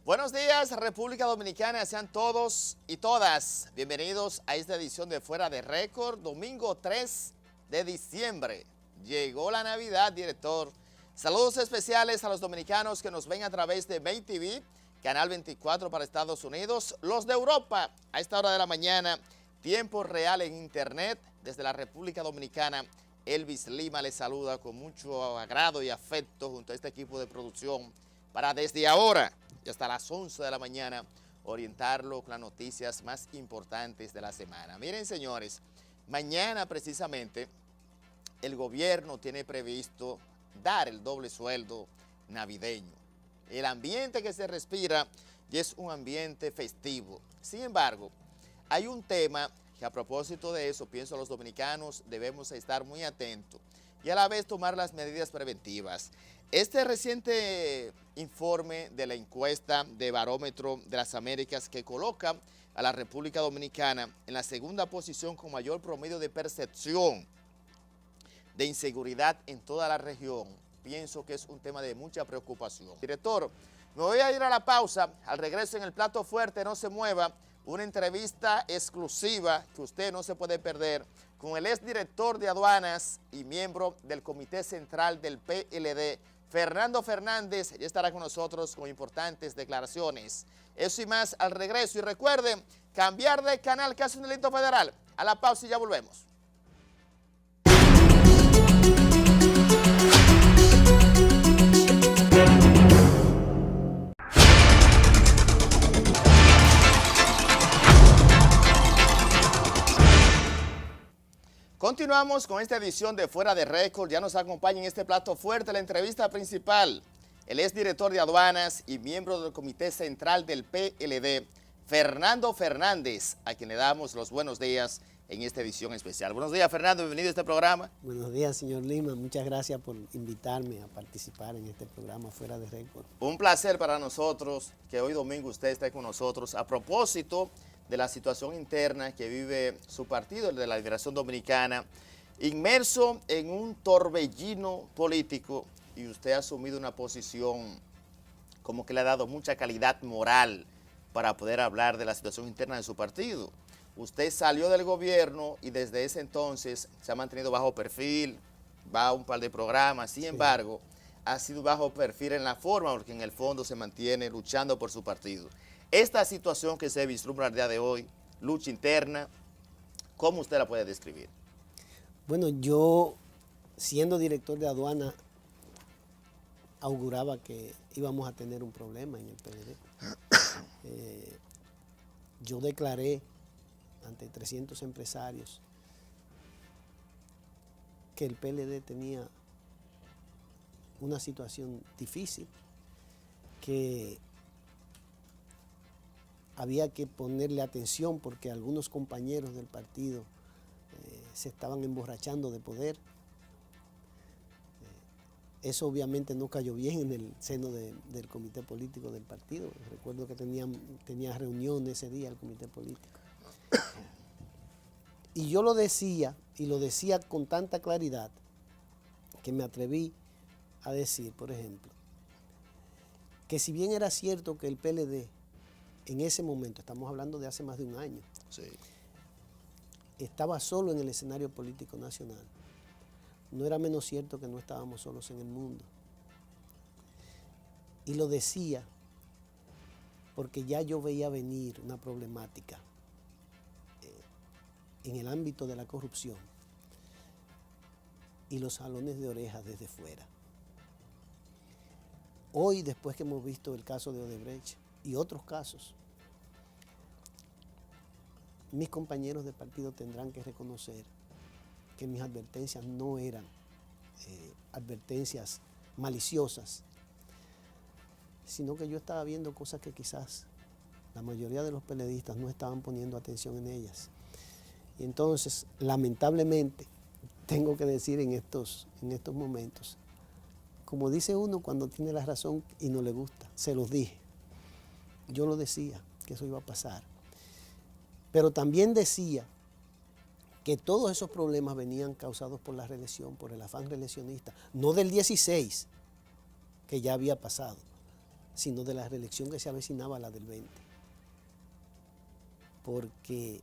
Buenos días, República Dominicana, sean todos y todas bienvenidos a esta edición de Fuera de Récord, domingo 3 de diciembre. Llegó la Navidad, director. Saludos especiales a los dominicanos que nos ven a través de May TV, Canal 24 para Estados Unidos, los de Europa a esta hora de la mañana, tiempo real en internet desde la República Dominicana. Elvis Lima les saluda con mucho agrado y afecto junto a este equipo de producción para desde ahora y hasta las 11 de la mañana orientarlo con las noticias más importantes de la semana. Miren, señores, mañana precisamente el gobierno tiene previsto dar el doble sueldo navideño. El ambiente que se respira ya es un ambiente festivo. Sin embargo, hay un tema que a propósito de eso, pienso los dominicanos debemos estar muy atentos y a la vez tomar las medidas preventivas. Este reciente informe de la encuesta de Barómetro de las Américas que coloca a la República Dominicana en la segunda posición con mayor promedio de percepción de inseguridad en toda la región, pienso que es un tema de mucha preocupación. Director, me voy a ir a la pausa, al regreso en el plato fuerte, no se mueva, una entrevista exclusiva que usted no se puede perder con el exdirector de aduanas y miembro del Comité Central del PLD, Fernando Fernández, ya estará con nosotros con importantes declaraciones. Eso y más al regreso. Y recuerden, cambiar de canal que hace un delito federal. A la pausa y ya volvemos. Continuamos con esta edición de Fuera de Récord. Ya nos acompaña en este plato fuerte la entrevista principal, el exdirector de aduanas y miembro del Comité Central del PLD, Fernando Fernández, a quien le damos los buenos días en esta edición especial. Buenos días, Fernando, bienvenido a este programa. Buenos días, señor Lima. Muchas gracias por invitarme a participar en este programa Fuera de Récord. Un placer para nosotros que hoy domingo usted esté con nosotros a propósito de la situación interna que vive su partido, el de la Liberación Dominicana, inmerso en un torbellino político, y usted ha asumido una posición como que le ha dado mucha calidad moral para poder hablar de la situación interna de su partido. Usted salió del gobierno y desde ese entonces se ha mantenido bajo perfil, va a un par de programas, sin embargo, ha sido bajo perfil en la forma, porque en el fondo se mantiene luchando por su partido. Esta situación que se vislumbra el día de hoy, lucha interna, ¿cómo usted la puede describir? Bueno, yo, siendo director de aduana, auguraba que íbamos a tener un problema en el PLD. Yo declaré ante 300 empresarios que el PLD tenía una situación difícil, que había que ponerle atención porque algunos compañeros del partido se estaban emborrachando de poder. Eso obviamente no cayó bien en el seno del comité político del partido. Recuerdo que tenía reunión ese día el comité político. Y yo lo decía, y lo decía con tanta claridad, que me atreví a decir, por ejemplo, que si bien era cierto que el PLD en ese momento, estamos hablando de hace más de un año, sí, estaba solo en el escenario político nacional, no era menos cierto que no estábamos solos en el mundo. Y lo decía porque ya yo veía venir una problemática en el ámbito de la corrupción y los jalones de orejas desde fuera. Hoy, después que hemos visto el caso de Odebrecht y otros casos, mis compañeros de partido tendrán que reconocer que mis advertencias no eran advertencias maliciosas, sino que yo estaba viendo cosas que quizás la mayoría de los PLDistas no estaban poniendo atención en ellas. Y entonces, lamentablemente, tengo que decir en estos momentos, como dice uno cuando tiene la razón y no le gusta, se los dije. Yo lo decía, que eso iba a pasar. Pero también decía que todos esos problemas venían causados por la reelección, por el afán reeleccionista, no del 16, que ya había pasado, sino de la reelección que se avecinaba a la del 20. Porque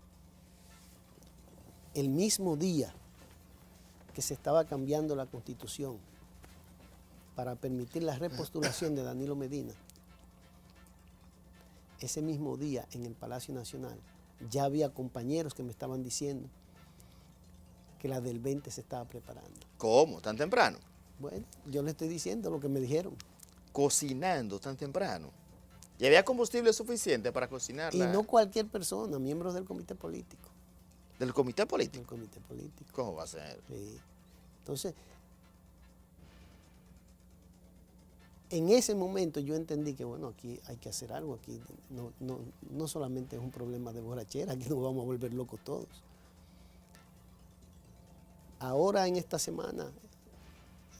el mismo día que se estaba cambiando la Constitución para permitir la repostulación de Danilo Medina, ese mismo día en el Palacio Nacional ya había compañeros que me estaban diciendo que la del 20 se estaba preparando. ¿Cómo? ¿Tan temprano? Bueno, yo le estoy diciendo lo que me dijeron. Cocinando tan temprano. ¿Y había combustible suficiente para cocinarla? Y no cualquier persona, miembros del comité político. ¿Del comité Del político? comité político. ¿Cómo va a ser? Sí. Entonces, en ese momento yo entendí que, bueno, aquí hay que hacer algo, aquí no solamente es un problema de borrachera, aquí nos vamos a volver locos todos. Ahora en esta semana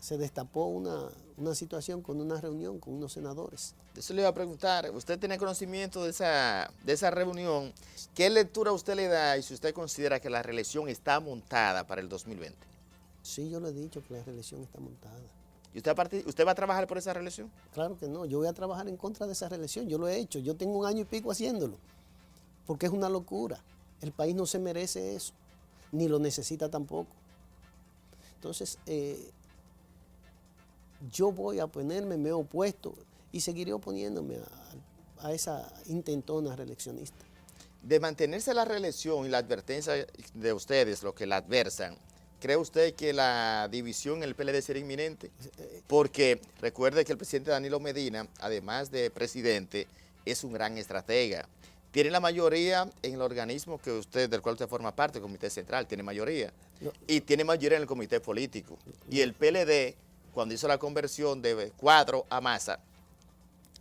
se destapó una situación con una reunión con unos senadores. Eso le iba a preguntar, usted tiene conocimiento de esa reunión, ¿qué lectura usted le da y si usted considera que la reelección está montada para el 2020? Sí, yo le he dicho que la reelección está montada. ¿Y usted va a trabajar por esa reelección? Claro que no, yo voy a trabajar en contra de esa reelección, yo lo he hecho, yo tengo 1 año y pico haciéndolo, porque es una locura, el país no se merece eso, ni lo necesita tampoco. Entonces, yo voy a oponerme, me he opuesto y seguiré oponiéndome a esa intentona reeleccionista. De mantenerse la reelección y la advertencia de ustedes, lo que la adversan, ¿cree usted que la división en el PLD será inminente? Porque recuerde que el presidente Danilo Medina, además de presidente, es un gran estratega. Tiene la mayoría en el organismo del cual usted forma parte, el Comité Central, tiene mayoría. Y tiene mayoría en el Comité Político. Y el PLD, cuando hizo la conversión de Cuadro a Massa,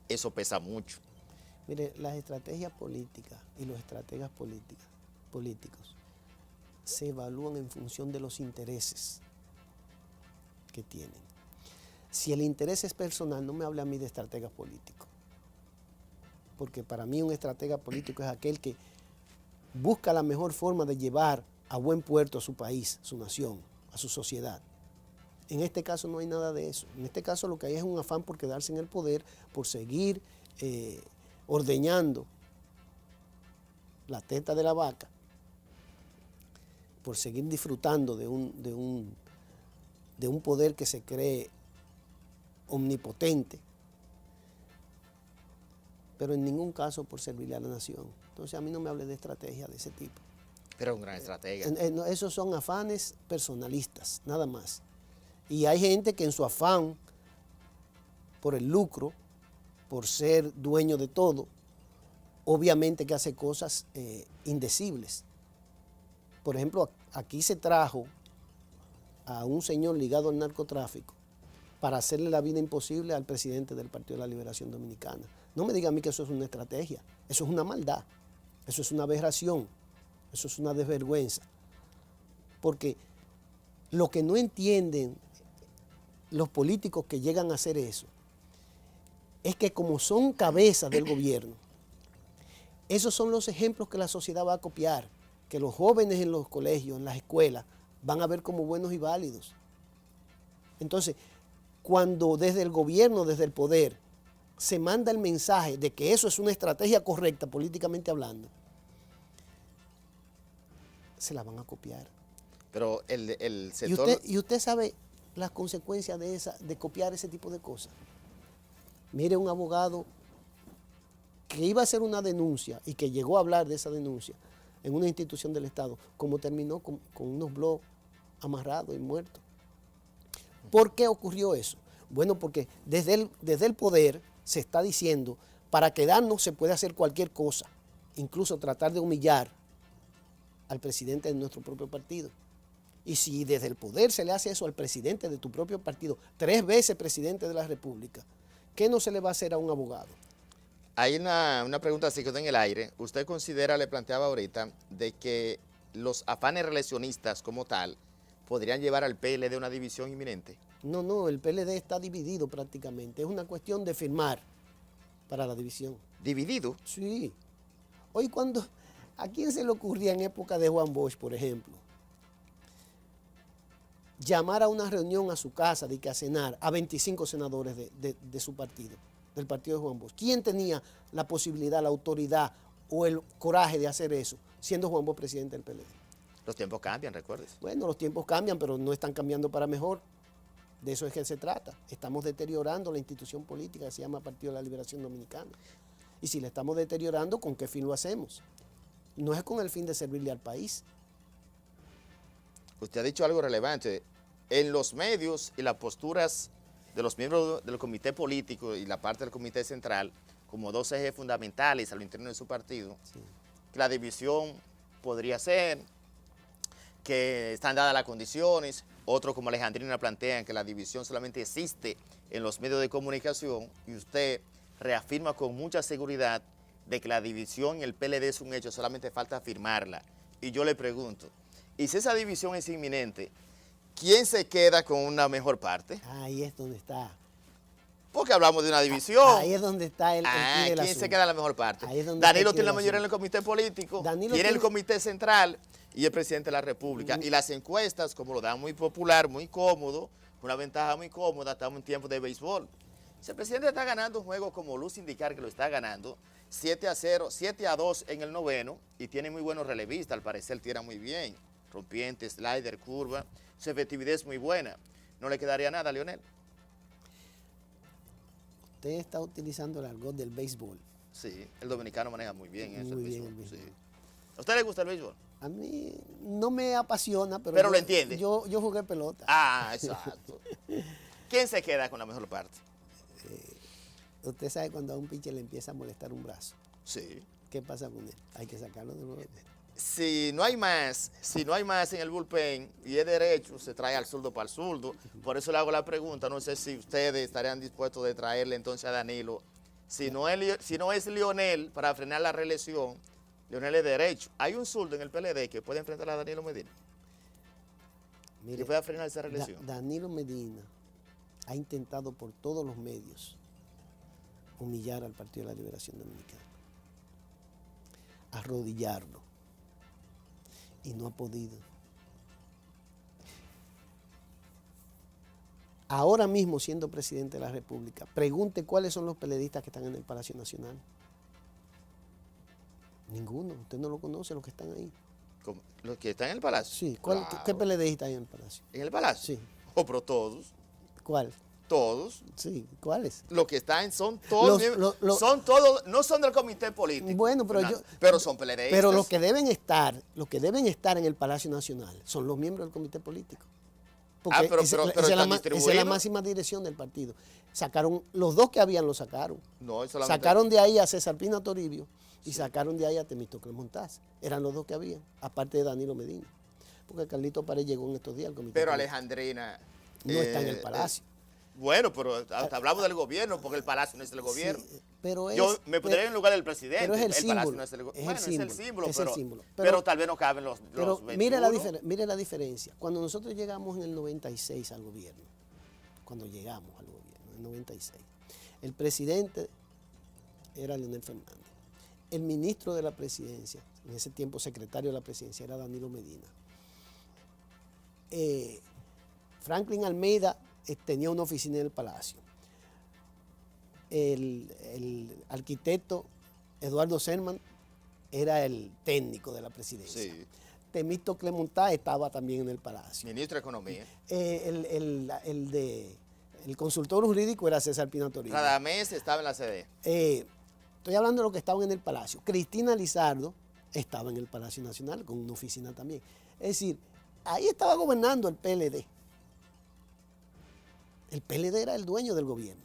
eso pesa mucho. Mire, las estrategias políticas y los estrategas políticos se evalúan en función de los intereses que tienen. Si el interés es personal, no me hable a mí de estrategas políticos. Porque para mí un estratega político es aquel que busca la mejor forma de llevar a buen puerto a su país, su nación, a su sociedad. En este caso no hay nada de eso. En este caso lo que hay es un afán por quedarse en el poder, por seguir ordeñando la teta de la vaca, por seguir disfrutando de un poder que se cree omnipotente, pero en ningún caso por servirle a la nación. Entonces a mí no me hable de estrategia de ese tipo. Pero es un gran estratega. Esos son afanes personalistas, nada más. Y hay gente que en su afán por el lucro, por ser dueño de todo, obviamente que hace cosas indecibles. Por ejemplo, aquí se trajo a un señor ligado al narcotráfico para hacerle la vida imposible al presidente del Partido de la Liberación Dominicana. No me diga a mí que eso es una estrategia, eso es una maldad, eso es una aberración, eso es una desvergüenza. Porque lo que no entienden los políticos que llegan a hacer eso es que como son cabezas del gobierno, esos son los ejemplos que la sociedad va a copiar, que los jóvenes en los colegios, en las escuelas, van a ver como buenos y válidos. Entonces, cuando desde el gobierno, desde el poder, se manda el mensaje de que eso es una estrategia correcta, políticamente hablando, se la van a copiar. Pero el sector... ¿Y usted sabe las consecuencias de copiar ese tipo de cosas? Mire, un abogado que iba a hacer una denuncia y que llegó a hablar de esa denuncia en una institución del Estado, como terminó con unos blogs amarrados y muertos. ¿Por qué ocurrió eso? Bueno, porque desde el poder se está diciendo, para quedarnos se puede hacer cualquier cosa, incluso tratar de humillar al presidente de nuestro propio partido. Y si desde el poder se le hace eso al presidente de tu propio partido, 3 veces presidente de la República, ¿qué no se le va a hacer a un abogado? Hay una pregunta así que está en el aire. ¿Usted considera, le planteaba ahorita, de que los afanes reeleccionistas como tal podrían llevar al PLD a una división inminente? No, el PLD está dividido prácticamente. Es una cuestión de firmar para la división. ¿Dividido? Sí. Hoy ¿a quién se le ocurría en época de Juan Bosch, por ejemplo, llamar a una reunión a su casa, de que a cenar, a 25 senadores de su partido, del partido de Juan Bosch. ¿Quién tenía la posibilidad, la autoridad o el coraje de hacer eso, siendo Juan Bosch presidente del PLD? Los tiempos cambian, recuerdes. Bueno, los tiempos cambian, pero no están cambiando para mejor. De eso es que se trata. Estamos deteriorando la institución política que se llama Partido de la Liberación Dominicana. Y si la estamos deteriorando, ¿con qué fin lo hacemos? No es con el fin de servirle al país. Usted ha dicho algo relevante. En los medios y las posturas de los miembros del comité político y la parte del comité central, como dos ejes fundamentales a lo interno de su partido, Sí. que la división podría ser, que están dadas las condiciones, otros como Alejandrina plantean que la división solamente existe en los medios de comunicación, y usted reafirma con mucha seguridad de que la división en el PLD es un hecho, solamente falta firmarla. Y yo le pregunto, ¿y si esa división es inminente, quién se queda con una mejor parte? Ahí es donde está. Porque hablamos de una división. Ahí es donde está el quid del ¿quién se asunto. queda en la mejor parte? Ahí es donde Danilo está el tiene la quid del mayoría en el asunto. comité político, Danilo tiene el tiene- comité central y el presidente de la República. Y las encuestas, como lo dan muy popular, muy cómodo, una ventaja muy cómoda, estamos en tiempo de béisbol. Si el presidente está ganando un juego como luz indicar que lo está ganando, 7-0, 7-2 en el noveno, y tiene muy buenos relevistas, al parecer tira muy bien, rompiente, slider, curva, su efectividad es muy buena. No le quedaría nada a Leonel. Usted está utilizando el argot del béisbol. Sí, el dominicano maneja muy bien eso. Muy el bien béisbol, el béisbol. sí. ¿A usted le gusta el béisbol? A mí no me apasiona, pero, Pero lo entiende. Yo jugué pelota. Ah, exacto. ¿Quién se queda con la mejor parte? Usted sabe cuando a un pitcher le empieza a molestar un brazo. Sí. ¿Qué pasa con él? Hay que sacarlo de nuevo. Si no hay más en el bullpen y es derecho, se trae al zurdo para el zurdo. Por eso le hago la pregunta, no sé si ustedes estarían dispuestos de traerle entonces a Danilo. Si no es Leonel para frenar la reelección, Leonel es derecho. Hay un zurdo en el PLD que puede enfrentar a Danilo Medina, Mire, que pueda frenar esa reelección. Danilo Medina ha intentado por todos los medios humillar al Partido de la Liberación Dominicana, arrodillarlo, y no ha podido. Ahora mismo, siendo presidente de la República, pregunte cuáles son los PLDistas que están en el Palacio Nacional. Ninguno, usted no lo conoce, los que están ahí. Como los que están en el palacio. Sí, Claro. ¿qué PLDista hay en el Palacio? ¿En el palacio? Sí. Oh, pero todos, ¿Cuál? todos. Sí, ¿cuáles? Los que están son todos, son todos, no son del comité político. Bueno, pero pero son PLDistas. Pero los que deben estar en el Palacio Nacional son los miembros del comité político. Porque pero esa están es la distribuidos. máxima dirección del partido. Sacaron, los dos que habían lo sacaron. No, es solamente- Sacaron de ahí a César Pina Toribio y sacaron de ahí a Temístocles Montaz. Eran los dos que habían, aparte de Danilo Medina. Porque Carlito Pared llegó en estos días al comité Pero político. Alejandrina... No está en el Palacio. Bueno, pero hablamos del gobierno, porque el palacio no es del gobierno. Sí, pero Yo me pondría en el lugar del presidente. pero es el palacio símbolo, no es el es el gobierno. símbolo, Es el símbolo, es el símbolo. pero tal vez no caben los Pero 21. mire la diferencia. Cuando nosotros llegamos en el 96 al gobierno, en el 96, el presidente era Leonel Fernández. El ministro de la presidencia, en ese tiempo secretario de la presidencia, era Danilo Medina. Franklin Almeida tenía una oficina en el Palacio. El arquitecto Eduardo Serman era el técnico de la presidencia. Sí. Temístocles Montaz estaba también en el Palacio. Ministro de Economía. El consultor jurídico era César Pina Toribio. Radamés estaba en la CD. Estoy hablando de los que estaban en el Palacio. Cristina Lizardo estaba en el Palacio Nacional con una oficina también. Es decir, ahí estaba gobernando el PLD. El PLD era el dueño del gobierno.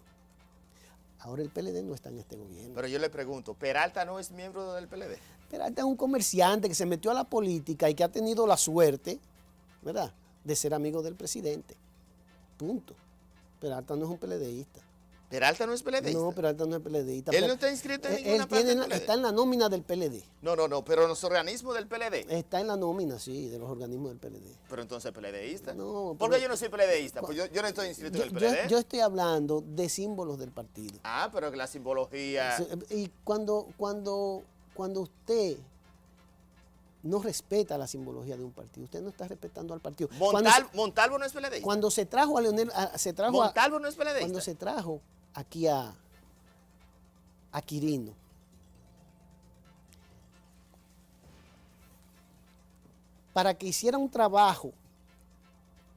Ahora el PLD no está en este gobierno. Pero yo le pregunto, ¿Peralta no es miembro del PLD? Peralta es un comerciante que se metió a la política y que ha tenido la suerte, ¿verdad?, de ser amigo del presidente. Punto. Peralta no es un PLDista. ¿Peralta no es PLDista? No, Peralta no es PLDista. Él no está inscrito en ninguna parte del PLD. Está en la nómina del PLD. No, pero en los organismos del PLD. Está en la nómina, sí, de los organismos del PLD. Pero entonces PLDista. No, ¿Por qué pero- yo no soy PLDista? Pues yo no estoy inscrito en el PLD. Yo estoy hablando de símbolos del partido. Pero que la simbología... Y cuando usted no respeta la simbología de un partido. Usted no está respetando al partido. Montalvo no es PLDista. Cuando se trajo a Leonel, Montalvo no es PLDista. Cuando se trajo aquí a Quirino, para que hiciera un trabajo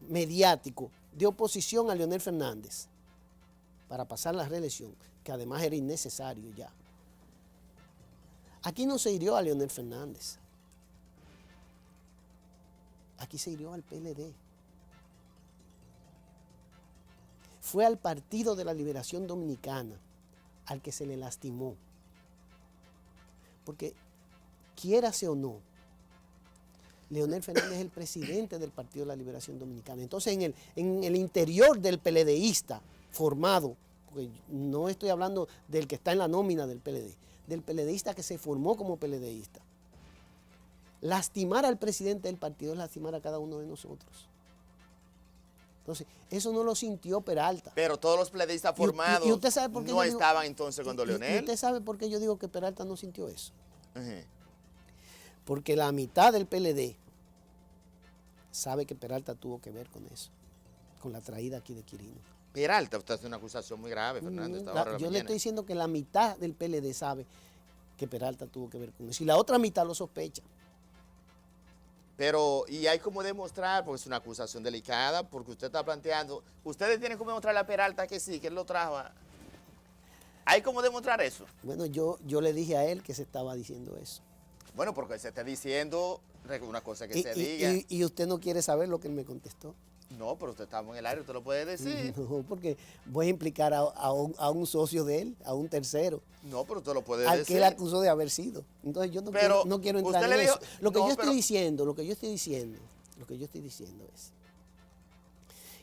mediático de oposición a Leonel Fernández, para pasar la reelección, que además era innecesario ya. Aquí no se hirió a Leonel Fernández. Aquí se hirió al PLD. Fue al Partido de la Liberación Dominicana al que se le lastimó. Porque, quiérase o no, Leonel Fernández es el presidente del Partido de la Liberación Dominicana. Entonces, en el interior del PLDista formado, porque no estoy hablando del que está en la nómina del PLD, del PLDista que se formó como PLDista, lastimar al presidente del partido es lastimar a cada uno de nosotros. Entonces, eso no lo sintió Peralta. Pero todos los PLDistas formados ¿Y usted sabe por qué no estaban entonces cuando Leonel. ¿Y usted sabe por qué yo digo que Peralta no sintió eso? Uh-huh. Porque la mitad del PLD sabe que Peralta tuvo que ver con eso, con la traída aquí de Quirino. Peralta, usted hace una acusación muy grave, Fernando. Yo le estoy diciendo que la mitad del PLD sabe que Peralta tuvo que ver con eso y la otra mitad lo sospecha. Pero, y hay como demostrar, porque es una acusación delicada, porque usted está planteando, ustedes tienen como demostrarle a Peralta que sí, que él lo trajo. ¿Hay como demostrar eso? Bueno, yo le dije a él que se estaba diciendo eso. Bueno, porque se está diciendo una cosa que se diga. Y usted no quiere saber lo que él me contestó. No, pero usted estaba en el aire, usted lo puede decir. No, porque voy a implicar a un socio de él, a un tercero. No, pero usted lo puede decir. Al que él acusó de haber sido. Entonces yo no quiero entrar en eso. Lo que yo estoy diciendo es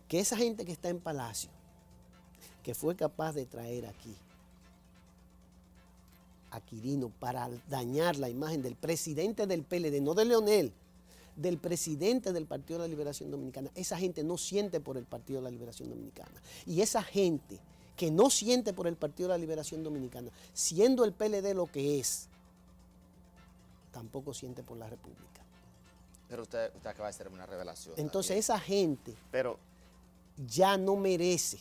que esa gente que está en Palacio, que fue capaz de traer aquí a Quirino para dañar la imagen del presidente del PLD, no de Leonel, del presidente del Partido de la Liberación Dominicana, esa gente no siente por el Partido de la Liberación Dominicana. Y esa gente que no siente por el Partido de la Liberación Dominicana, siendo el PLD lo que es, tampoco siente por la República. Pero usted acaba de hacer una revelación. Entonces también. Esa gente ya no merece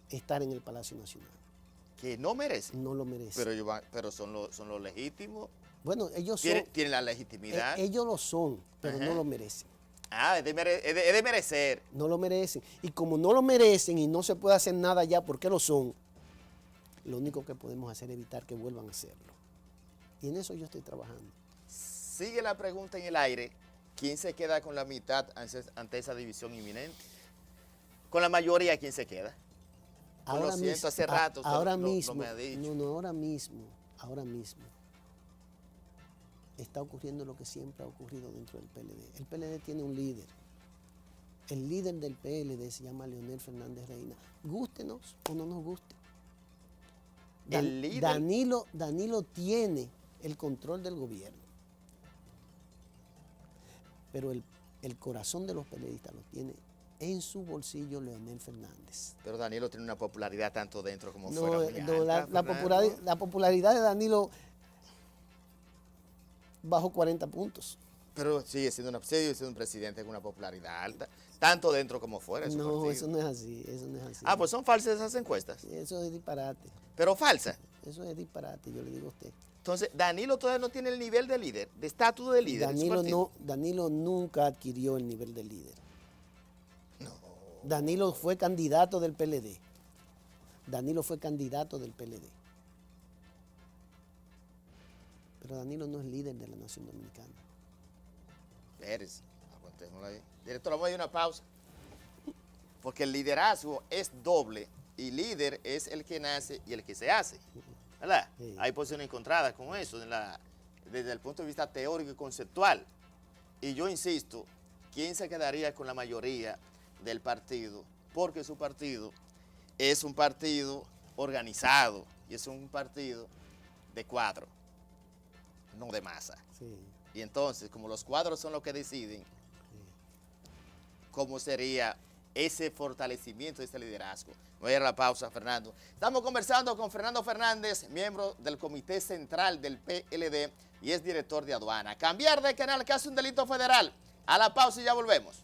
estar en el Palacio Nacional. ¿Que no merece? No lo merece. Pero son los legítimos. Bueno, ellos ¿Tienen la legitimidad? Ellos lo son, pero no lo merecen. Ah, es de merecer. No lo merecen. Y como no lo merecen y no se puede hacer nada ya porque lo son, lo único que podemos hacer es evitar que vuelvan a hacerlo. Y en eso yo estoy trabajando. Sigue la pregunta en el aire. ¿Quién se queda con la mitad ante esa división inminente? Con la mayoría, ¿quién se queda? Ahora lo siento, hace rato ahora no mismo, me ha dicho. ahora mismo está ocurriendo lo que siempre ha ocurrido dentro del PLD. El PLD tiene un líder. El líder del PLD se llama Leonel Fernández Reina. Gústenos o no nos guste. El líder. Danilo tiene el control del gobierno. Pero el corazón de los PLDistas lo tiene en su bolsillo Leonel Fernández. Pero Danilo tiene una popularidad tanto dentro como fuera. La popularidad de Danilo bajó 40 puntos. Pero sigue siendo un presidente con una popularidad alta, tanto dentro como fuera. No, eso no es así, Ah, pues son falsas esas encuestas. Eso es disparate. ¿Pero falsas? Eso es disparate, yo le digo a usted. Entonces, Danilo todavía no tiene el nivel de líder, de estatus de líder. Danilo nunca adquirió el nivel de líder. No. Danilo fue candidato del PLD. Pero Danilo no es líder de la Nación Dominicana. Pérez, aguantémoslo ahí. Director, vamos a ir a una pausa. Porque el liderazgo es doble y líder es el que nace y el que se hace. ¿Verdad? Sí. Hay posiciones encontradas con eso desde el punto de vista teórico y conceptual. Y yo insisto, ¿quién se quedaría con la mayoría del partido? Porque su partido es un partido organizado y es un partido de cuadro, no de masa. Sí. Y entonces, como los cuadros son los que deciden, ¿cómo sería ese fortalecimiento de este liderazgo. Voy a ir a la pausa, Fernando. Estamos conversando con Fernando Fernández, miembro del Comité Central del PLD y es director de aduana. Cambiar de canal, que hace un delito federal. A la pausa y ya volvemos.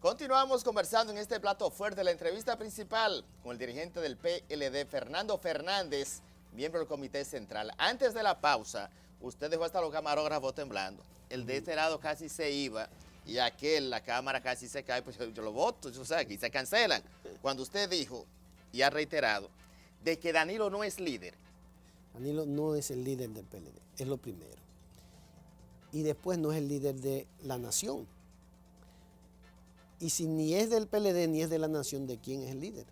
Continuamos conversando en este plato fuerte, la entrevista principal con el dirigente del PLD, Fernando Fernández, miembro del Comité Central. Antes de la pausa, usted dejó hasta los camarógrafos temblando. El de este lado casi se iba y aquel, la cámara casi se cae, pues yo lo voto, o sea, aquí se cancelan. Cuando usted dijo, y ha reiterado, de que Danilo no es líder. Danilo no es el líder del PLD, es lo primero. Y después no es el líder de la nación. Y si ni es del PLD ni es de la nación, ¿de quién es el líder?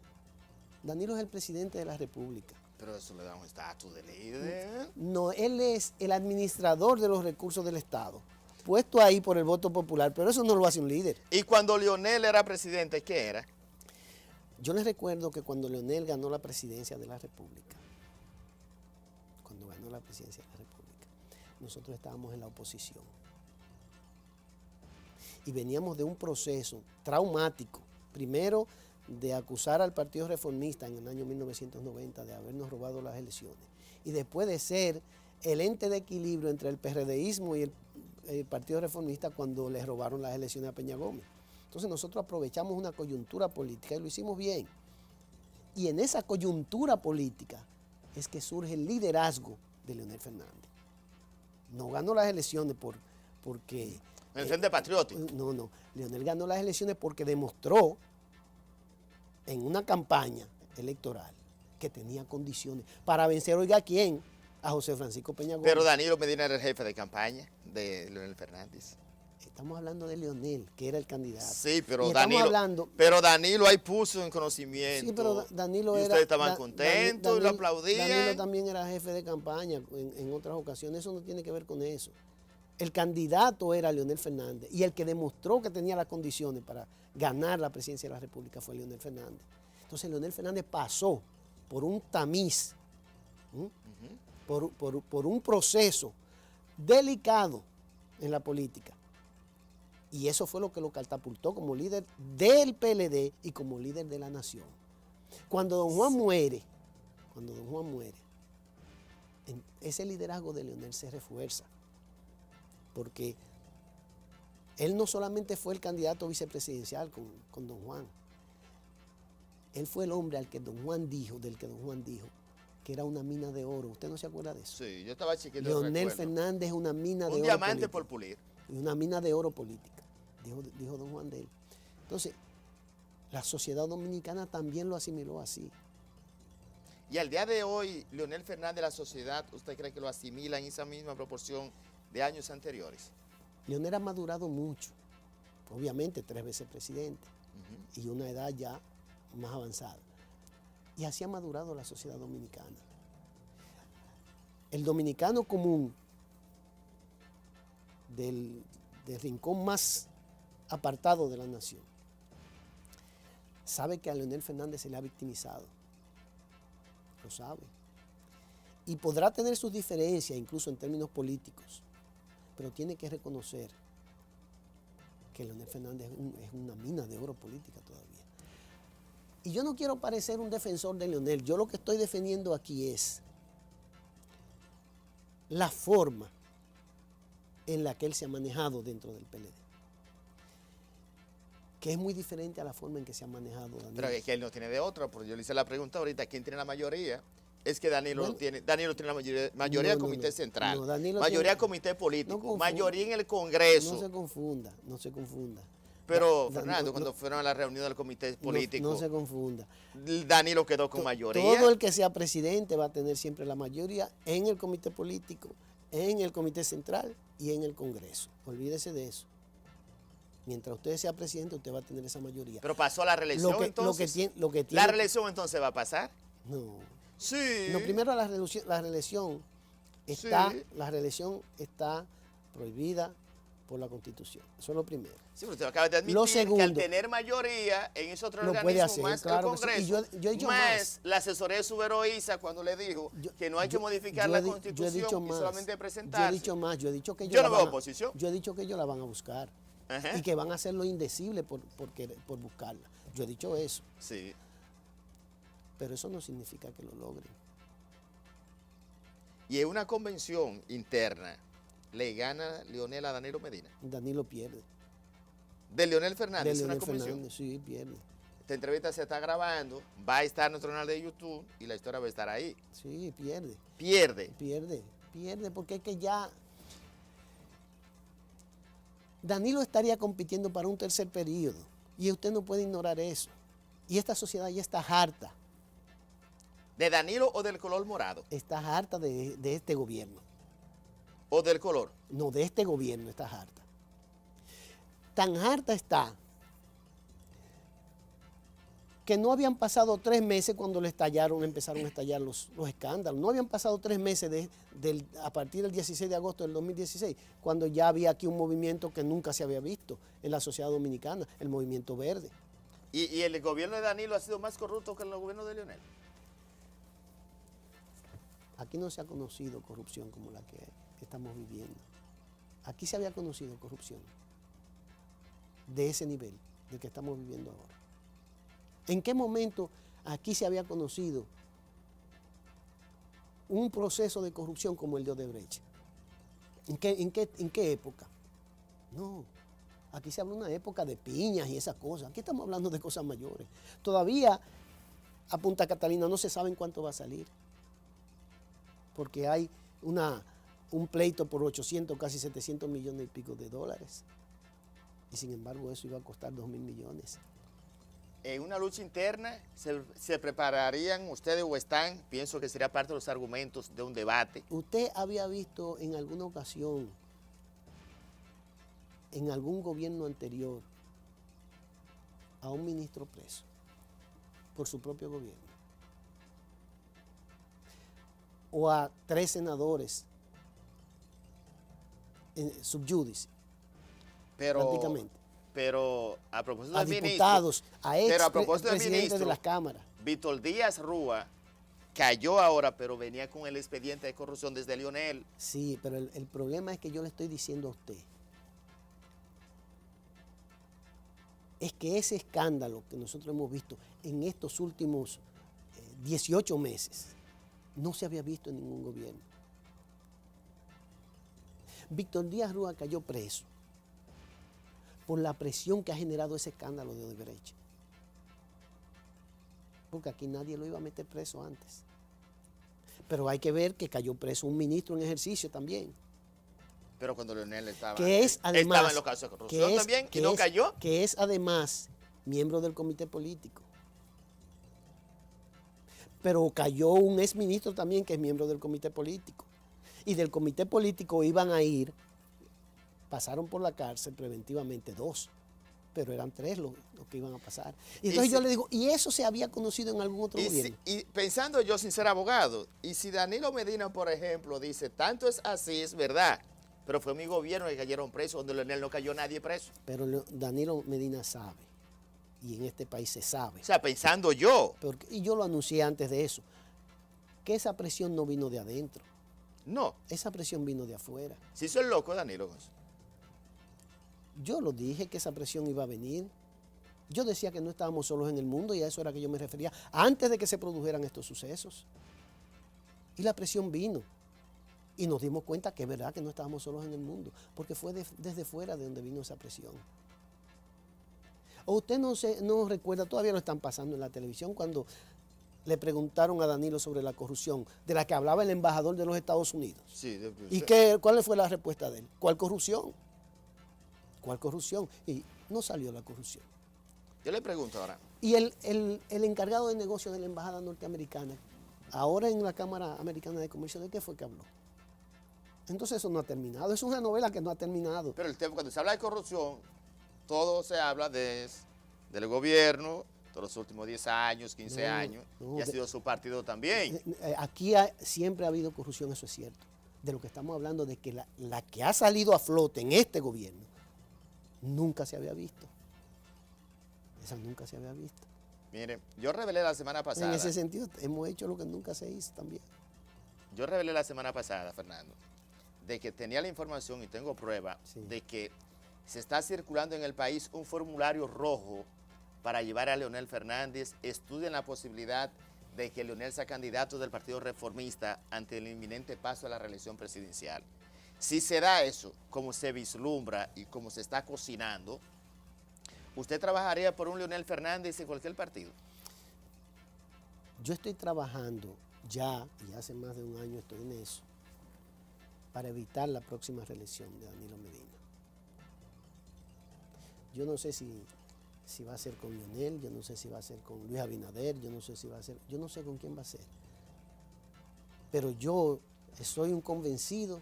Danilo es el presidente de la República. Pero eso le da un estatus de líder. No, él es el administrador de los recursos del Estado, puesto ahí por el voto popular, pero eso no lo hace un líder. Y cuando Leonel era presidente, ¿qué era? Yo les recuerdo que cuando Leonel ganó la presidencia de la República, nosotros estábamos en la oposición. Y veníamos de un proceso traumático, primero de acusar al Partido Reformista en el año 1990 de habernos robado las elecciones, y después de ser el ente de equilibrio entre el PRDismo y el Partido Reformista cuando les robaron las elecciones a Peña Gómez. Entonces nosotros aprovechamos una coyuntura política y lo hicimos bien. Y en esa coyuntura política es que surge el liderazgo de Leonel Fernández. No ganó las elecciones porque... ¿En el Frente Patriótico? No. Leonel ganó las elecciones porque demostró en una campaña electoral que tenía condiciones para vencer, oiga, ¿a quién? A José Francisco Peña Gómez. Pero Danilo Medina era el jefe de campaña de Leonel Fernández. Estamos hablando de Leonel, que era el candidato. Sí, pero Danilo ahí puso en conocimiento. Sí, pero Danilo y era... ustedes estaban contentos y lo aplaudían. Danilo también era jefe de campaña en otras ocasiones. Eso no tiene que ver con eso. El candidato era Leonel Fernández y el que demostró que tenía las condiciones para ganar la presidencia de la República fue Leonel Fernández. Entonces Leonel Fernández pasó por un tamiz, por un proceso delicado en la política. Y eso fue lo que lo catapultó como líder del PLD y como líder de la nación. Cuando don Juan muere, ese liderazgo de Leonel se refuerza. Porque él no solamente fue el candidato vicepresidencial con don Juan, él fue el hombre del que don Juan dijo que era una mina de oro. ¿Usted no se acuerda de eso? Sí, yo estaba chiquito. Leonel Fernández es una mina de oro. Un diamante política, por pulir. y una mina de oro política, dijo don Juan de él. Entonces, la sociedad dominicana también lo asimiló así. Y al día de hoy, Leonel Fernández, la sociedad, ¿usted cree que lo asimila en esa misma proporción de años anteriores? Leonel ha madurado mucho, obviamente 3 veces presidente y una edad ya más avanzada. Y así ha madurado la sociedad dominicana. El dominicano común del rincón más apartado de la nación sabe que a Leonel Fernández se le ha victimizado. Lo sabe. Y podrá tener sus diferencias, incluso en términos políticos, pero tiene que reconocer que Leonel Fernández es una mina de oro política todavía. Y yo no quiero parecer un defensor de Leonel, yo lo que estoy defendiendo aquí es la forma en la que él se ha manejado dentro del PLD, que es muy diferente a la forma en que se ha manejado Danilo. Pero es que él no tiene de otra, porque yo le hice la pregunta ahorita, ¿quién tiene la mayoría? Es que Danilo tiene la mayoría del Comité Central, mayoría del Comité Político, mayoría en el Congreso. No se confunda. Pero, Fernando, cuando fueron a la reunión del Comité Político, no se confunda. Danilo quedó con mayoría. Todo el que sea presidente va a tener siempre la mayoría en el Comité Político, en el Comité Central y en el Congreso. Olvídese de eso. Mientras usted sea presidente, usted va a tener esa mayoría. Pero pasó a la reelección entonces. ¿La reelección entonces va a pasar? No. Sí. No, primero la reelección está prohibida por la Constitución. Eso es lo primero. Sí, pero usted acaba de Lo admitir que al segundo, tener mayoría en ese otro lo puede organismo, hacer, más claro el que sí. Congreso, Y yo he dicho más la asesoría de Subero Isa cuando le dijo que no hay que modificar la Constitución y solamente presentarse. Yo he dicho más, yo he dicho que ellos Yo la no veo van a- oposición. Yo he dicho que ellos la van a buscar. Ajá. Y que van a hacer lo indecible por buscarla. Yo he dicho eso, Sí. pero eso no significa que lo logren. Y en una convención interna le gana Leonel a Danilo Medina. Danilo pierde. De Leonel Fernández, De una Leonel convención. Fernández, sí, pierde. Esta entrevista se está grabando, va a estar en nuestro canal de YouTube y la historia va a estar ahí. Sí, pierde. Pierde. Pierde, porque es que ya Danilo estaría compitiendo para un tercer periodo y usted no puede ignorar eso. Y esta sociedad ya está harta, ¿De Danilo o del color morado? está harta de este gobierno. ¿O del color? No, de este gobierno está harta. Tan harta está que no habían pasado 3 meses cuando empezaron a estallar los escándalos. No habían pasado 3 meses a partir del 16 de agosto del 2016, cuando ya había aquí un movimiento que nunca se había visto en la sociedad dominicana, el movimiento verde. ¿Y el gobierno de Danilo ha sido más corrupto que el gobierno de Leonel? Aquí no se ha conocido corrupción como la que estamos viviendo. Aquí se había conocido corrupción de ese nivel, del que estamos viviendo ahora. ¿En qué momento aquí se había conocido un proceso de corrupción como el de Odebrecht? ¿En qué época? No, aquí se habla de una época de piñas y esas cosas. Aquí estamos hablando de cosas mayores. Todavía a Punta Catalina no se sabe en cuánto va a salir, porque hay un pleito por 800, casi 700 millones y pico de dólares. Y sin embargo eso iba a costar 2.000 millones. En una lucha interna, ¿se prepararían ustedes o están? Pienso que sería parte de los argumentos de un debate. ¿Usted había visto en alguna ocasión, en algún gobierno anterior, a un ministro preso por su propio gobierno? ¿O a 3 senadores sub judice, prácticamente? Pero a propósito A del diputados, a ex presidentes ministro, de las cámaras. Víctor Díaz Rúa cayó ahora, pero venía con el expediente de corrupción desde Leonel. Sí, pero el problema es que yo le estoy diciendo a usted, es que ese escándalo que nosotros hemos visto en estos últimos 18 meses, no se había visto en ningún gobierno. Víctor Díaz Rúa cayó preso por la presión que ha generado ese escándalo de Odebrecht. Porque aquí nadie lo iba a meter preso antes. Pero hay que ver que cayó preso un ministro en ejercicio también. Pero cuando Leonel estaba, Además, estaba en los casos de corrupción también, y no cayó. Que es además miembro del comité político. Pero cayó un exministro también que es miembro del comité político. Y del comité político iban a ir, pasaron por la cárcel preventivamente 2, pero eran 3 los que iban a pasar. Y entonces yo le digo, ¿y eso se había conocido en algún otro gobierno? Y pensando yo sin ser abogado, y si Danilo Medina, por ejemplo, dice, tanto es así, es verdad, pero fue mi gobierno que cayeron presos, donde Leonel no cayó nadie preso. Pero Danilo Medina sabe, y en este país se sabe. O sea, pensando yo. Y yo lo anuncié antes de eso, que esa presión no vino de adentro. No. Esa presión vino de afuera. Si soy loco, Danilo. Yo lo dije que esa presión iba a venir. Yo decía que no estábamos solos en el mundo y a eso era que yo me refería antes de que se produjeran estos sucesos. Y la presión vino. Y nos dimos cuenta que es verdad que no estábamos solos en el mundo, porque fue desde fuera de donde vino esa presión. O usted no recuerda, todavía lo están pasando en la televisión, cuando le preguntaron a Danilo sobre la corrupción, de la que hablaba el embajador de los Estados Unidos. Sí, ¿Y cuál fue la respuesta de él? ¿Cuál corrupción? ¿Cuál corrupción? Y no salió la corrupción. Yo le pregunto ahora. Y el encargado de negocio de la embajada norteamericana, ahora en la Cámara Americana de Comercio, ¿de qué fue que habló? Entonces eso no ha terminado, es una novela que no ha terminado. Pero el tema, cuando se habla de corrupción, todo se habla del gobierno, de los últimos 10 años, 15 años, y ha sido su partido también. Aquí siempre ha habido corrupción, eso es cierto. de lo que estamos hablando, de que la que ha salido a flote en este gobierno, nunca se había visto. Esa nunca se había visto. Mire, yo revelé la semana pasada. En ese sentido, hemos hecho lo que nunca se hizo también. Yo revelé la semana pasada, Fernando, de que tenía la información y tengo prueba de que se está circulando en el país un formulario rojo para llevar a Leonel Fernández. Estudian la posibilidad de que Leonel sea candidato del Partido Reformista ante el inminente paso a la reelección presidencial. Si se da eso, como se vislumbra y como se está cocinando, ¿usted trabajaría por un Leonel Fernández en cualquier partido? Yo estoy trabajando ya, y hace más de un año estoy en eso, para evitar la próxima reelección de Danilo Medina. Yo no sé si va a ser con Leonel, yo no sé si va a ser con Luis Abinader, yo no sé si va a ser, yo no sé con quién va a ser. Pero yo soy un convencido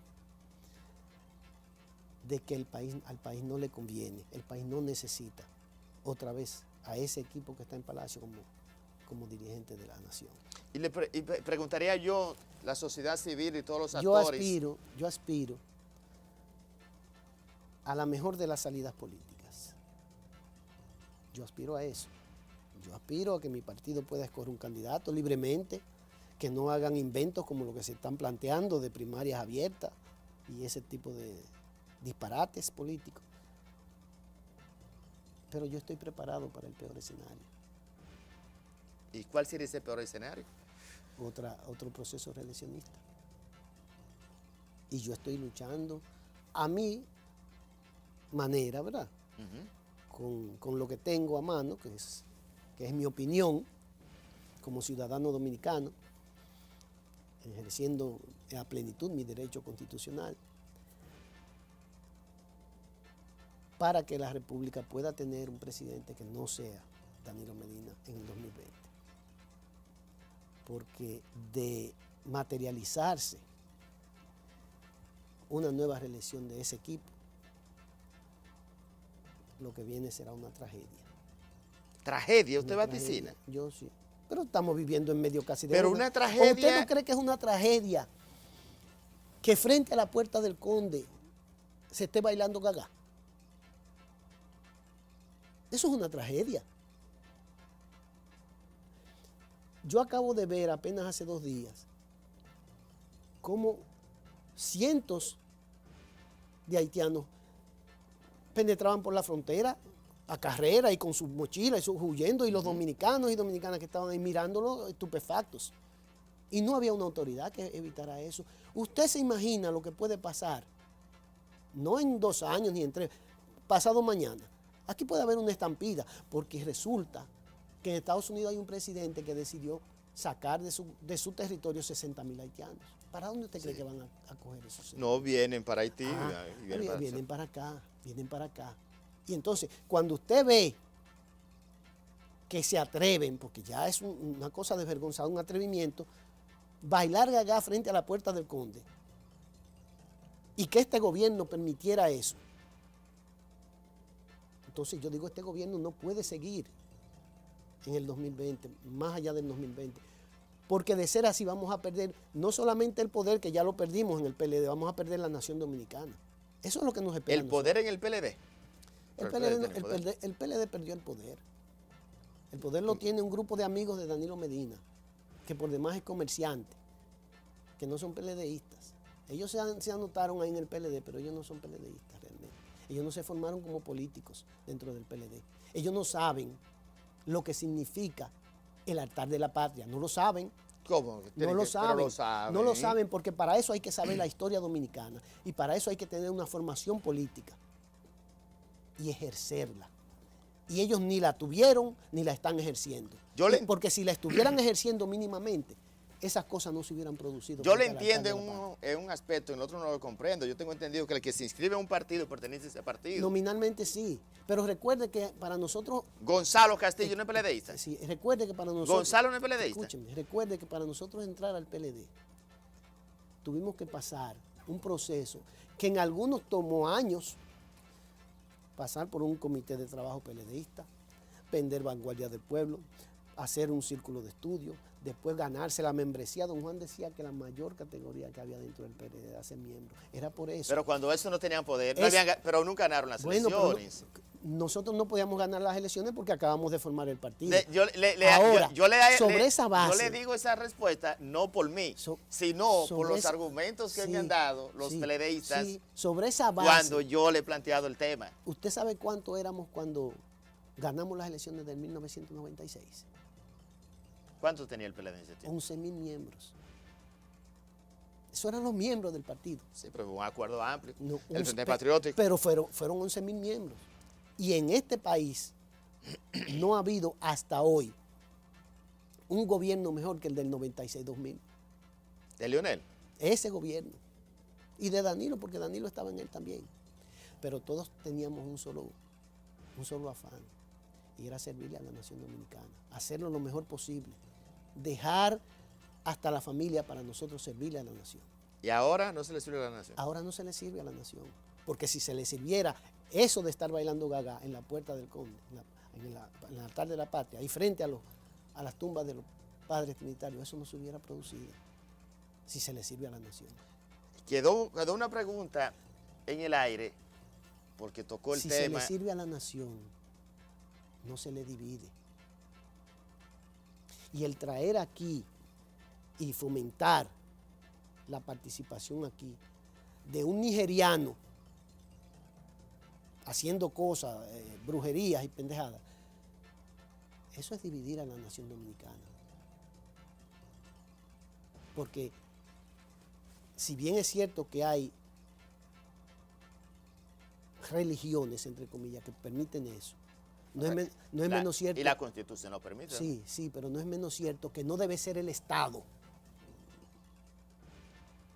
de que al país no le conviene, el país no necesita otra vez a ese equipo que está en Palacio como dirigente de la nación. Y le preguntaría yo, la sociedad civil y todos los actores. Yo aspiro a la mejor de las salidas políticas. Yo aspiro a eso. Yo aspiro a que mi partido pueda escoger un candidato libremente, que no hagan inventos como lo que se están planteando de primarias abiertas y ese tipo de disparates políticos. Pero yo estoy preparado para el peor escenario. ¿Y cuál sería ese peor escenario? Otro proceso reeleccionista. Y yo estoy luchando a mi manera, ¿verdad? Con lo que tengo a mano, que es mi opinión como ciudadano dominicano, ejerciendo a plenitud mi derecho constitucional, para que la República pueda tener un presidente que no sea Danilo Medina en el 2020. Porque de materializarse una nueva reelección de ese equipo, lo que viene será una tragedia. ¿Tragedia? ¿Usted vaticina? Yo sí. Pero estamos viviendo en medio casi de... Pero una tragedia... ¿O usted no cree que es una tragedia que frente a la puerta del Conde se esté bailando gaga? Eso es una tragedia. Yo acabo de ver apenas hace 2 días cómo cientos de haitianos penetraban por la frontera a carrera y con sus mochilas y huyendo, y los dominicanos y dominicanas que estaban ahí mirándolo estupefactos. Y no había una autoridad que evitara eso. Usted se imagina lo que puede pasar, no en 2 años ni en 3, pasado mañana. Aquí puede haber una estampida, porque resulta que en Estados Unidos hay un presidente que decidió sacar de su territorio 60,000 haitianos. ¿Para dónde usted cree que van a coger esos? No, vienen para Haití. Vienen para acá. Y entonces, cuando usted ve que se atreven, porque ya es una cosa desvergonzada, un atrevimiento, bailar gaga frente a la puerta del Conde, y que este gobierno permitiera eso, entonces yo digo, este gobierno no puede seguir en el 2020, más allá del 2020, porque de ser así vamos a perder no solamente el poder, que ya lo perdimos en el PLD, vamos a perder la nación dominicana. Eso es lo que nos espera. ¿El poder en el PLD? El PLD perdió el poder. El poder lo tiene un grupo de amigos de Danilo Medina, que por demás es comerciante, que no son PLDistas. Ellos se anotaron ahí en el PLD, pero ellos no son PLDistas realmente. Ellos no se formaron como políticos dentro del PLD. Ellos no saben lo que significa el altar de la patria. No lo saben. ¿Cómo? No lo saben. No lo saben, porque para eso hay que saber la historia dominicana y para eso hay que tener una formación política y ejercerla. Y ellos ni la tuvieron ni la están ejerciendo. Porque si la estuvieran ejerciendo mínimamente, esas cosas no se hubieran producido. Yo le entiendo en un aspecto, en el otro no lo comprendo. Yo tengo entendido que el que se inscribe a un partido pertenece a ese partido. Nominalmente sí, pero recuerde que para nosotros... Gonzalo Castillo no es PLDista. Sí, recuerde que para nosotros... Gonzalo no es PLDista. Escúcheme, recuerde que para nosotros entrar al PLD tuvimos que pasar un proceso que en algunos tomó años, pasar por un comité de trabajo PLDista, vender Vanguardia del Pueblo, hacer un círculo de estudio, después ganarse la membresía. Don Juan decía que la mayor categoría que había dentro del PLD de hacer miembro. Era por eso. Pero cuando eso no tenían poder, pero nunca ganaron las elecciones. Nosotros no podíamos ganar las elecciones porque acabamos de formar el partido. Yo le digo esa respuesta no por mí, sino por los argumentos que me han dado los PLDistas sobre esa base, cuando yo le he planteado el tema. ¿Usted sabe cuánto éramos cuando ganamos las elecciones del 1996? ¿Cuánto tenía el PLD en ese tiempo? 11.000 miembros. Esos eran los miembros del partido. Sí, pero un acuerdo amplio. No, el Frente Patriótico. Pero fueron 11.000 miembros. Y en este país no ha habido hasta hoy un gobierno mejor que el del 96-2000. ¿De Leonel? Ese gobierno. Y de Danilo, porque Danilo estaba en él también. Pero todos teníamos un solo afán. Y era servirle a la nación dominicana. Hacerlo lo mejor posible. Dejar hasta la familia para nosotros servirle a la nación. ¿Y ahora no se le sirve a la nación? Ahora no se le sirve a la nación. Porque si se le sirviera eso de estar bailando gaga en la puerta del Conde, en el altar de la patria, ahí frente a las tumbas de los padres trinitarios, eso no se hubiera producido si se le sirve a la nación. Quedó una pregunta en el aire, porque tocó el tema. Si se le sirve a la nación, no se le divide. Y el traer aquí y fomentar la participación aquí de un nigeriano haciendo cosas, brujerías y pendejadas, eso es dividir a la nación dominicana. Porque si bien es cierto que hay religiones, entre comillas, que permiten eso, no es menos cierto. Y la Constitución lo permite. Sí, pero no es menos cierto que no debe ser el Estado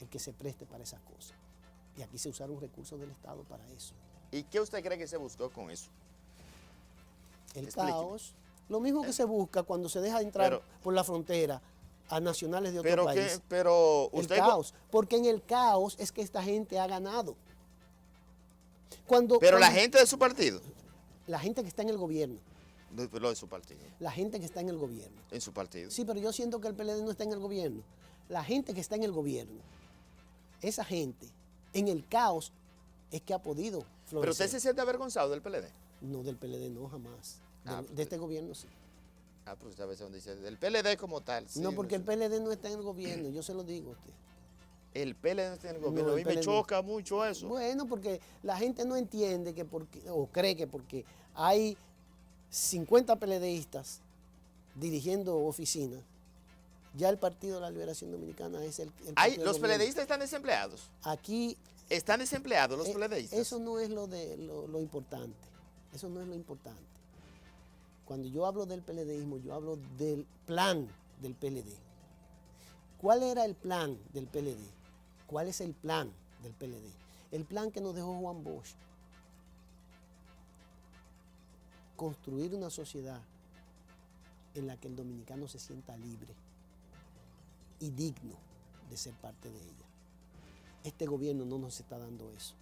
el que se preste para esas cosas. Y aquí se usaron recursos del Estado para eso. ¿Y qué usted cree que se buscó con eso? El caos. Lo mismo que se busca cuando se deja entrar por la frontera a nacionales de otro país. Pero usted... El caos. Porque en el caos es que esta gente ha ganado. La gente de su partido. La gente que está en el gobierno. Lo de su partido. La gente que está en el gobierno. En su partido. Sí, pero yo siento que el PLD no está en el gobierno. La gente que está en el gobierno, esa gente, en el caos, es que ha podido florecer. ¿Pero usted se siente avergonzado del PLD? No, del PLD no, jamás. De este gobierno sí. Pues usted a veces dice, del PLD como tal. Sí, no, porque el PLD no está en el gobierno, yo se lo digo a usted. El PLD no está en el gobierno, a mí me choca mucho eso. Bueno, porque la gente no entiende o cree que porque hay 50 PLDistas dirigiendo oficinas, ya el Partido de la Liberación Dominicana es el ¿Los PLDistas están desempleados? Aquí... ¿Están desempleados los PLDistas? Eso no es lo importante. Eso no es lo importante. Cuando yo hablo del PLDismo, yo hablo del plan del PLD. ¿Cuál era el plan del PLD? ¿Cuál es el plan del PLD? El plan que nos dejó Juan Bosch. Construir una sociedad en la que el dominicano se sienta libre y digno de ser parte de ella. Este gobierno no nos está dando eso.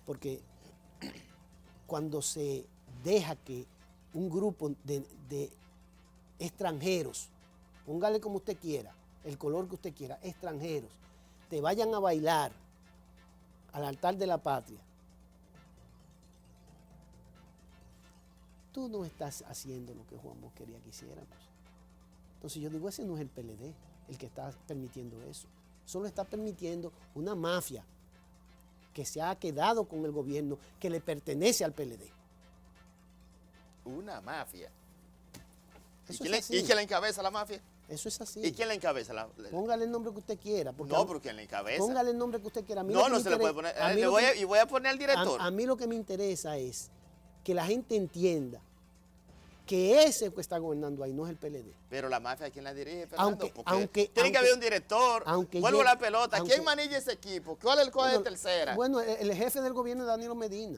Porque cuando se deja que un grupo de extranjeros, póngale como usted quiera, el color que usted quiera, extranjeros, te vayan a bailar al altar de la patria, tú no estás haciendo lo que Juan Bosch quería que hiciéramos. Entonces yo digo, ese no es el PLD el que está permitiendo eso. Solo está permitiendo una mafia que se ha quedado con el gobierno que le pertenece al PLD. Una mafia. ¿Y quién la encabeza la mafia? Eso es así. ¿Y quién la encabeza? Póngale el nombre que usted quiera. No, pero ¿quién la encabeza? Póngale el nombre que usted quiera. No se le puede poner. Y voy a poner al director. A mí lo que me interesa es que la gente entienda que ese que está gobernando ahí no es el PLD. Pero la mafia, ¿quién la dirige, Fernando? Tiene que haber un director. Vuelvo la pelota. ¿Quién maneja ese equipo? ¿Cuál es el código de tercera? Bueno, el jefe del gobierno es Danilo Medina.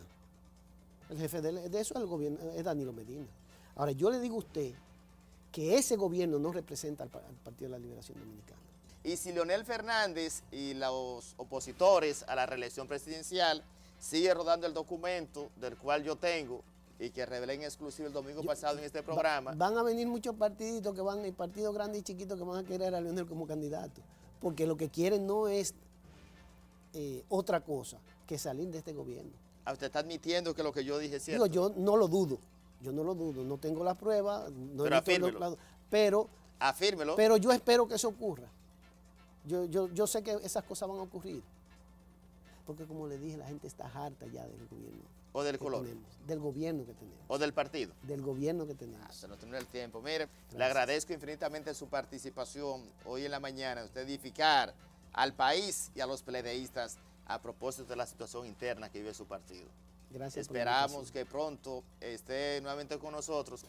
El jefe de eso es el gobierno, es Danilo Medina. Ahora, yo le digo a usted que ese gobierno no representa al Partido de la Liberación Dominicana. Y si Leonel Fernández y los opositores a la reelección presidencial siguen rodando el documento del cual yo tengo y que revelé en exclusivo el domingo pasado en este programa. Van a venir muchos partiditos que van, partidos grandes y chiquitos que van a querer a Leonel como candidato, porque lo que quieren no es otra cosa que salir de este gobierno. ¿Usted está admitiendo que lo que yo dije es cierto? Digo, yo no lo dudo, no tengo la prueba, no Pero he visto afírmelo. Afírmelo. pero yo espero que eso ocurra. Yo sé que esas cosas van a ocurrir, porque como le dije, la gente está harta ya del gobierno. ¿O del que color? tenemos, del gobierno que tenemos. ¿O del partido? Del gobierno que tenemos. Se nos terminó el tiempo. Mire, Gracias. le agradezco infinitamente su participación hoy en la mañana, usted edificar al país y a los peledeístas a propósito de la situación interna que vive su partido. Gracias. Esperamos que pronto esté nuevamente con nosotros